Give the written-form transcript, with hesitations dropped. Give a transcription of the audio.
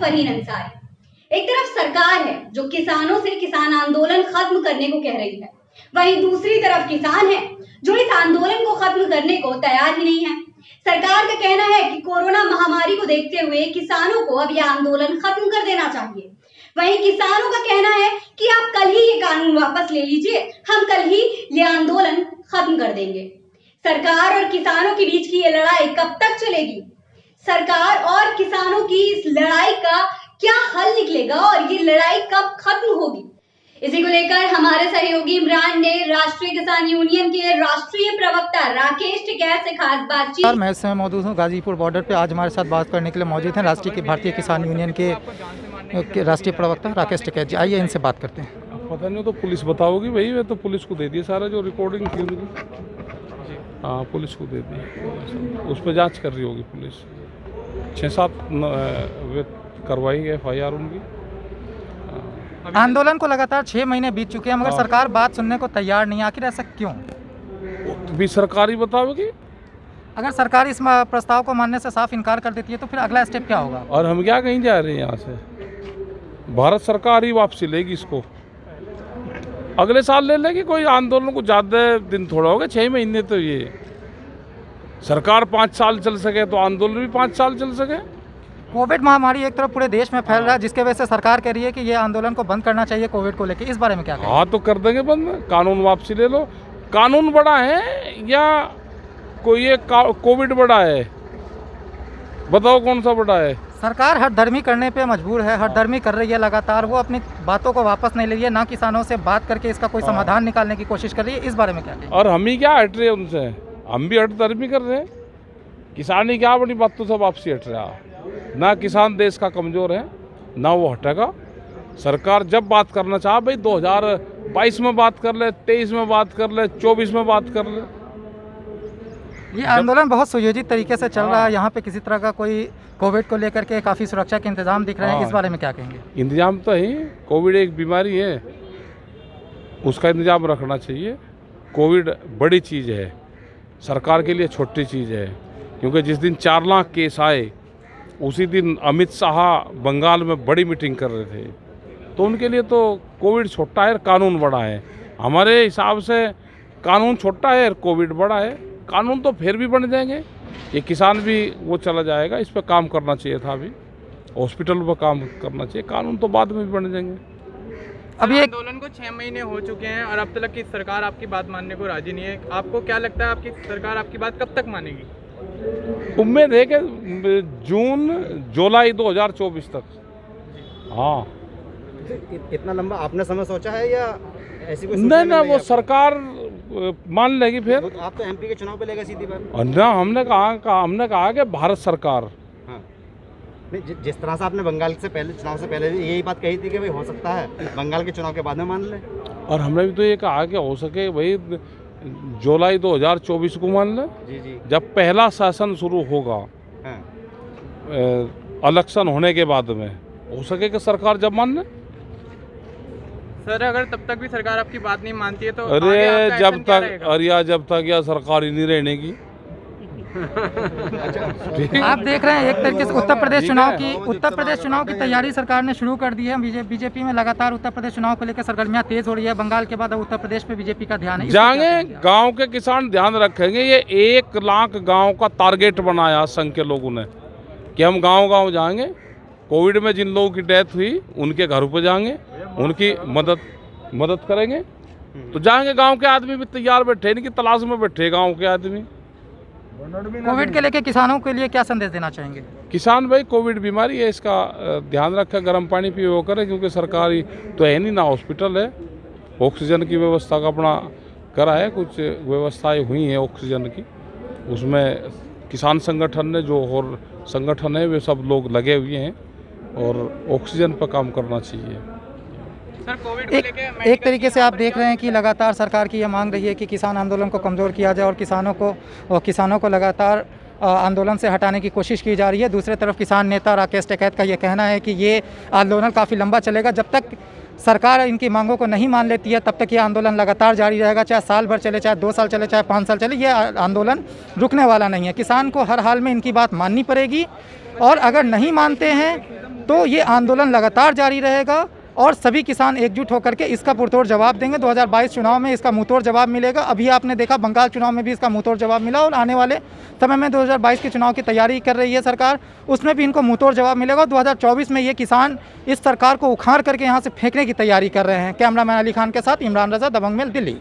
फरहीन अंसारी। एक तरफ सरकार है जो किसानों से किसान आंदोलन खत्म करने को कह रही है, वहीं दूसरी तरफ किसान है जो इस आंदोलन को खत्म करने को तैयार ही नहीं है। सरकार का कहना है कि कोरोना महामारी को देखते हुए किसानों को अब यह आंदोलन खत्म कर देना चाहिए। वहीं किसानों का कहना है कि आप कल ही ये कानून वापस ले लीजिए, हम कल ही ये आंदोलन खत्म कर देंगे। सरकार और किसानों के बीच की ये लड़ाई कब तक चलेगी? सरकार और किसानों की इस लड़ाई का क्या हल निकलेगा और ये लड़ाई कब खत्म होगी? इसी को लेकर हमारे सहयोगी इमरान ने राष्ट्रीय किसान यूनियन के राष्ट्रीय प्रवक्ता राकेश टिकैत से खास बातचीत। मैं इस समय मौजूद हूँ गाजीपुर बॉर्डर पे। आज हमारे साथ बात करने के लिए मौजूद हैं भारतीय किसान यूनियन के राष्ट्रीय प्रवक्ता राकेश टिकैत जी। आइए इनसे बात करते हैं। पता नहीं तो पुलिस बताओगी भाई, वे तो पुलिस को दे दिया सारा जो रिकॉर्डिंग थी उनकी। हाँ, पुलिस को दे दी, उस पर जाँच कर रही होगी पुलिस। 6-7 करवाई FIR उनकी। आंदोलन को लगातार 6 महीने बीत चुके हैं मगर सरकार बात सुनने को तैयार नहीं है। आखिर ऐसा क्यों? भी सरकार ही बताओगी। अगर सरकार इस प्रस्ताव को मानने से साफ इनकार कर देती है तो फिर अगला स्टेप क्या होगा? और हम क्या कहीं जा रहे हैं यहाँ से? भारत सरकार ही वापसी लेगी इसको, अगले साल ले लेगी। कोई आंदोलन को ज़्यादा दिन थोड़ा होगा, 6 महीने। तो ये सरकार 5 साल चल सके तो आंदोलन भी 5 साल चल सके। कोविड महामारी एक तरफ पूरे देश में फैल रहा है, जिसके वजह से सरकार कह रही है कि ये आंदोलन को बंद करना चाहिए कोविड को लेकर। इस बारे में क्या कहेंगे? हाँ, तो कर देंगे बंद, कानून वापसी ले लो। कानून बड़ा है या कोई ये कोविड बड़ा है? बताओ कौन सा बड़ा है? सरकार हठधर्मी करने पे मजबूर है, हठधर्मी कर रही है लगातार। वो अपनी बातों को वापस नहीं ले रही है, ना किसानों से बात करके इसका कोई समाधान निकालने की कोशिश कर रही है। इस बारे में क्या कहेंगे? और हम ही क्या हट रहे हैं उनसे? हम भी हठधर्मी कर रहे हैं। किसान ही क्या अपनी बातों से वापसी हट रहा है? ना किसान देश का कमज़ोर है, ना वो हटेगा। सरकार जब बात करना चाहे भाई 2022 में बात कर ले, 23 में बात कर ले, 24 में बात कर ले। ये आंदोलन बहुत सुयोजित तरीके से चल रहा है। यहाँ पे किसी तरह का कोई कोविड को लेकर के काफ़ी सुरक्षा के इंतजाम दिख रहे हैं। इस बारे में क्या कहेंगे? इंतजाम तो है, कोविड एक बीमारी है, उसका इंतजाम रखना चाहिए। कोविड बड़ी चीज़ है, सरकार के लिए छोटी चीज़ है। क्योंकि जिस दिन 4 लाख केस आए उसी दिन अमित शाह बंगाल में बड़ी मीटिंग कर रहे थे। तो उनके लिए तो कोविड छोटा है, कानून बड़ा है। हमारे हिसाब से कानून छोटा है और कोविड बड़ा है। कानून तो फिर भी बन जाएंगे, ये किसान भी वो चला जाएगा। इस पर काम करना चाहिए था, अभी हॉस्पिटल पर काम करना चाहिए। कानून तो बाद में भी बन जाएंगे। अभी आंदोलन को 6 महीने हो चुके हैं और अब तक की सरकार आपकी बात मानने को राजी नहीं है। आपको क्या लगता है आपकी सरकार आपकी बात कब तक मानेगी? उम्मीद है कि जुलाई 2024 तक। हाँ, इतना लंबा आपने समय सोचा है या ऐसी कोई? नहीं, वो सरकार मान लेगी फिर। तो आप तो MP के चुनाव पे लेगा सीधी बात। ना, हमने कहा कि भारत सरकार। हाँ, नहीं, जिस तरह से आपने बंगाल से पहले चुनाव से पहले यही बात कही थी कि भाई हो सकता है बंगाल के चुनाव के बाद में मान ले। और हमने भी तो ये कहा कि हो सके भाई जुलाई 2024 को मान ले। जी। जब पहला सेशन शुरू होगा, हाँ। इलेक्शन होने के बाद में, हो सके कि सरकार जब मान ले। सर, अगर तब तक भी सरकार आपकी बात नहीं मानती है तो अरे जब तक या सरकार ही नहीं रहने की। आप देख रहे हैं एक तरीके से उत्तर प्रदेश चुनाव की तैयारी सरकार ने शुरू कर दी है। बीजेपी में लगातार उत्तर प्रदेश चुनाव को लेकर सरगर्मियां तेज हो रही है। बंगाल के बाद अब उत्तर प्रदेश में बीजेपी का ध्यान है। जाएंगे, गांव के किसान ध्यान रखेंगे। ये 1 लाख गांव का टारगेट बनाया संघ के लोगों ने कि हम गांव जाएंगे। कोविड में जिन लोगों की डेथ हुई उनके घर पर जाएंगे, उनकी मदद करेंगे। तो जाएंगे, गाँव के आदमी भी तैयार बैठे, इनकी तलाश में बैठे गाँव के आदमी। कोविड के लेके किसानों के लिए क्या संदेश देना चाहेंगे? किसान भाई, कोविड बीमारी है, इसका ध्यान रखें, गर्म पानी पिए वो करें। क्योंकि सरकारी तो है नहीं, ना हॉस्पिटल है। ऑक्सीजन की व्यवस्था का अपना करा है, कुछ व्यवस्थाएं हुई हैं ऑक्सीजन की। उसमें किसान संगठन ने जो और संगठन है वे सब लोग लगे हुए हैं और ऑक्सीजन पर काम करना चाहिए। सर, कोविड को लेके एक तरीके से आप देख रहे हैं कि लगातार सरकार की यह मांग रही है कि किसान आंदोलन को कमज़ोर किया जाए और किसानों को लगातार आंदोलन से हटाने की कोशिश की जा रही है। दूसरी तरफ किसान नेता राकेश टिकैत का ये कहना है कि ये आंदोलन काफ़ी लंबा चलेगा। जब तक सरकार इनकी मांगों को नहीं मान लेती है तब तक ये आंदोलन लगातार जारी रहेगा, चाहे साल भर चले, चाहे 2 साल चले, चाहे 5 साल चले। ये आंदोलन रुकने वाला नहीं है। किसान को हर हाल में इनकी बात माननी पड़ेगी और अगर नहीं मानते हैं तो ये आंदोलन लगातार जारी रहेगा और सभी किसान एकजुट होकर के इसका पुरतोड़ जवाब देंगे। 2022 चुनाव में इसका मुंहतोड़ जवाब मिलेगा। अभी आपने देखा बंगाल चुनाव में भी इसका मुंहतोड़ जवाब मिला और आने वाले समय में 2022 के चुनाव की तैयारी कर रही है सरकार, उसमें भी इनको मुंहतोड़ जवाब मिलेगा। 2024 में ये किसान इस सरकार को उखाड़ करके यहाँ से फेंकने की तैयारी कर रहे हैं। कैमरामैन अली खान के साथ इमरान रजा, दबंग मेल, दिल्ली।